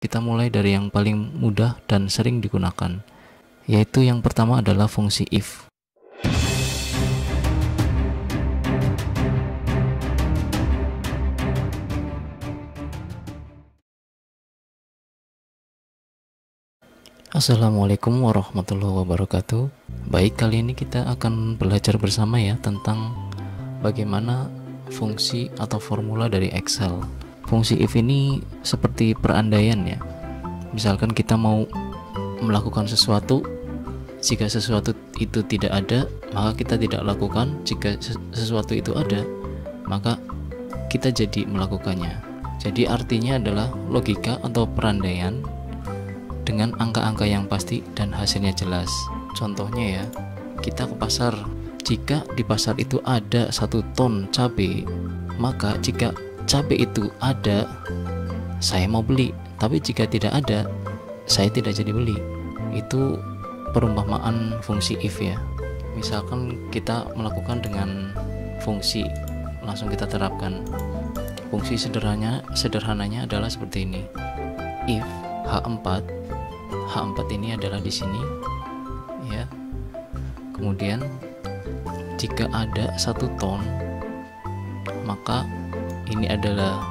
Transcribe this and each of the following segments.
Kita mulai dari yang paling mudah dan sering digunakan, yaitu yang pertama adalah fungsi if. Assalamualaikum warahmatullahi wabarakatuh. Baik, kali ini kita akan belajar bersama ya tentang bagaimana fungsi atau formula dari Excel. Fungsi if ini seperti perandaian ya. Misalkan kita mau melakukan sesuatu, jika sesuatu itu tidak ada, maka kita tidak lakukan. Jika sesuatu itu ada, maka kita jadi melakukannya. Jadi artinya adalah logika atau perandaian dengan angka-angka yang pasti dan hasilnya jelas. Contohnya ya, kita ke pasar. Jika di pasar itu ada 1 ton cabai, maka jika cabai itu ada, saya mau beli. Tapi jika tidak ada, saya tidak jadi beli. Itu perumpamaan fungsi if ya. Misalkan kita melakukan dengan fungsi, langsung kita terapkan. Fungsi sederhananya adalah seperti ini. If H4 ini adalah di sini ya. Kemudian jika ada 1 ton, maka ini adalah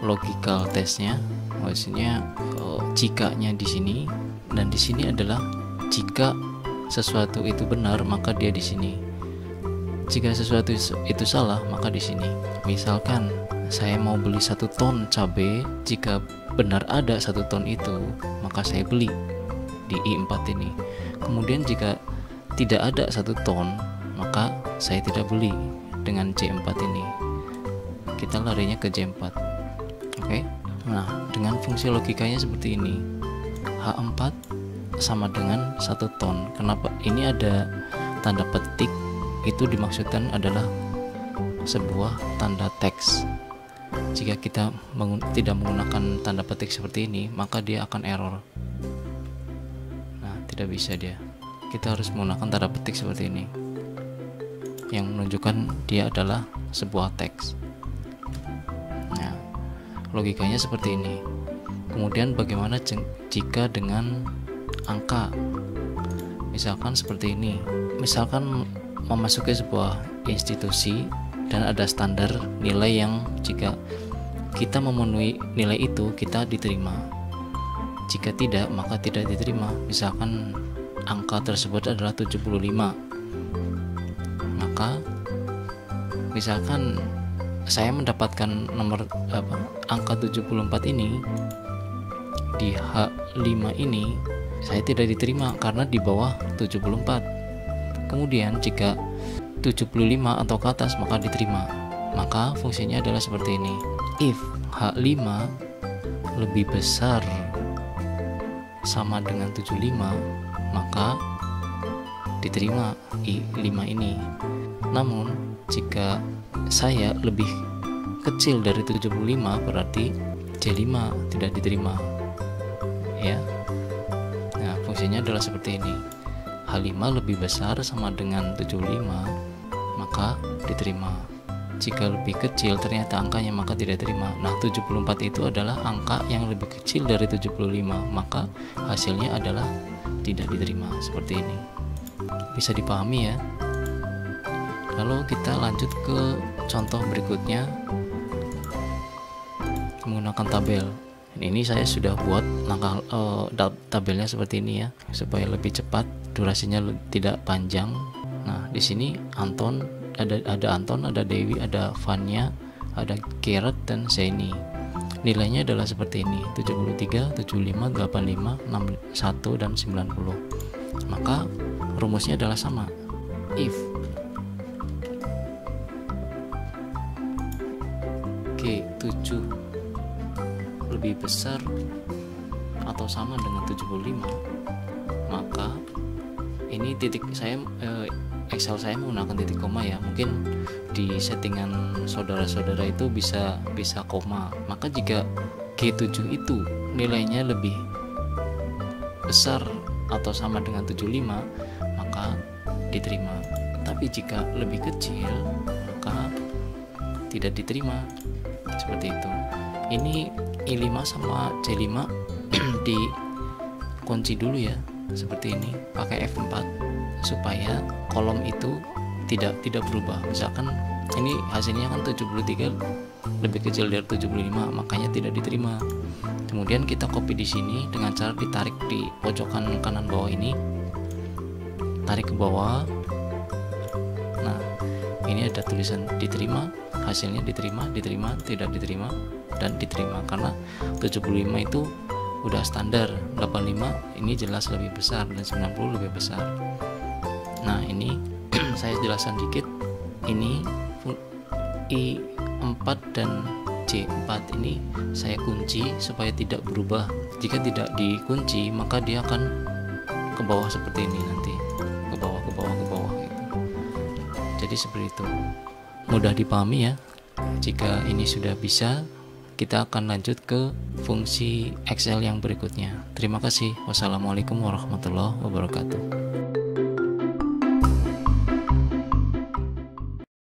logical testnya. Maksudnya jikanya di sini, dan di sini adalah jika sesuatu itu benar maka dia di sini. Jika sesuatu itu salah maka di sini. Misalkan saya mau beli 1 ton cabai, jika benar ada 1 ton itu, maka saya beli di I4 ini. Kemudian jika tidak ada 1 ton, maka saya tidak beli dengan C4 ini. Kita larinya ke J4. Oke. Nah, dengan fungsi logikanya seperti ini. H4 sama dengan 1 ton. Kenapa? Ini ada tanda petik, itu dimaksudkan adalah sebuah tanda teks. Jika kita tidak menggunakan tanda petik seperti ini, maka dia akan error. Nah, tidak bisa dia. Kita harus menggunakan tanda petik seperti ini, yang menunjukkan dia adalah sebuah teks. Nah, logikanya seperti ini. Kemudian bagaimana jika dengan angka? Misalkan seperti ini. Misalkan memasuki sebuah institusi dan ada standar nilai yang jika kita memenuhi nilai itu kita diterima. Jika tidak, maka tidak diterima. Misalkan angka tersebut adalah 75. Maka misalkan saya mendapatkan angka 74 ini di H5 ini, saya tidak diterima karena di bawah 74. Kemudian jika 75 atau ke atas maka diterima. Maka fungsinya adalah seperti ini. If H5 lebih besar sama dengan 75, maka diterima I5 ini. Namun jika saya lebih kecil dari 75, berarti J5 tidak diterima ya. Nah, fungsinya adalah seperti ini. H5 lebih besar sama dengan 75, maka diterima. Jika lebih kecil ternyata angkanya, maka tidak terima. Nah, 74 itu adalah angka yang lebih kecil dari 75, maka hasilnya adalah tidak diterima. Seperti ini. Bisa dipahami ya. Lalu kita lanjut ke contoh berikutnya menggunakan tabel. Ini saya sudah buat langkah tabelnya seperti ini ya, supaya lebih cepat, durasinya tidak panjang. Nah, di sini Anton, ada Anton, ada Dewi, ada Vanya, ada Gerard dan Zeni. Nilainya adalah seperti ini: 73, 75, 85, 61 dan 90. Maka rumusnya adalah sama. If G7 lebih besar atau sama dengan 75, maka ini titik saya Excel saya menggunakan titik koma ya. Mungkin di settingan saudara-saudara itu bisa koma. Maka jika G7 itu nilainya lebih besar atau sama dengan 75, maka diterima. Tapi jika lebih kecil, maka tidak diterima. Seperti itu. Ini I5 sama C5 dikunci dulu ya, seperti ini pakai F4 supaya kolom itu tidak berubah. Misalkan ini hasilnya kan 73 lebih kecil dari 75, makanya tidak diterima. Kemudian kita copy di sini dengan cara ditarik di pojokan kanan bawah ini, tarik ke bawah. Nah, ini ada tulisan diterima, hasilnya diterima, tidak diterima, dan diterima. Karena 75 itu udah standar, 85 ini jelas lebih besar dan 90 lebih besar. Nah, ini saya jelaskan dikit. Ini I4 dan C4 ini saya kunci supaya tidak berubah. Jika tidak dikunci maka dia akan ke bawah seperti ini, nanti ke bawah gitu. Jadi seperti itu, mudah dipahami ya. Jika ini sudah bisa, kita akan lanjut ke fungsi Excel yang berikutnya. Terima kasih. Wassalamualaikum warahmatullahi wabarakatuh.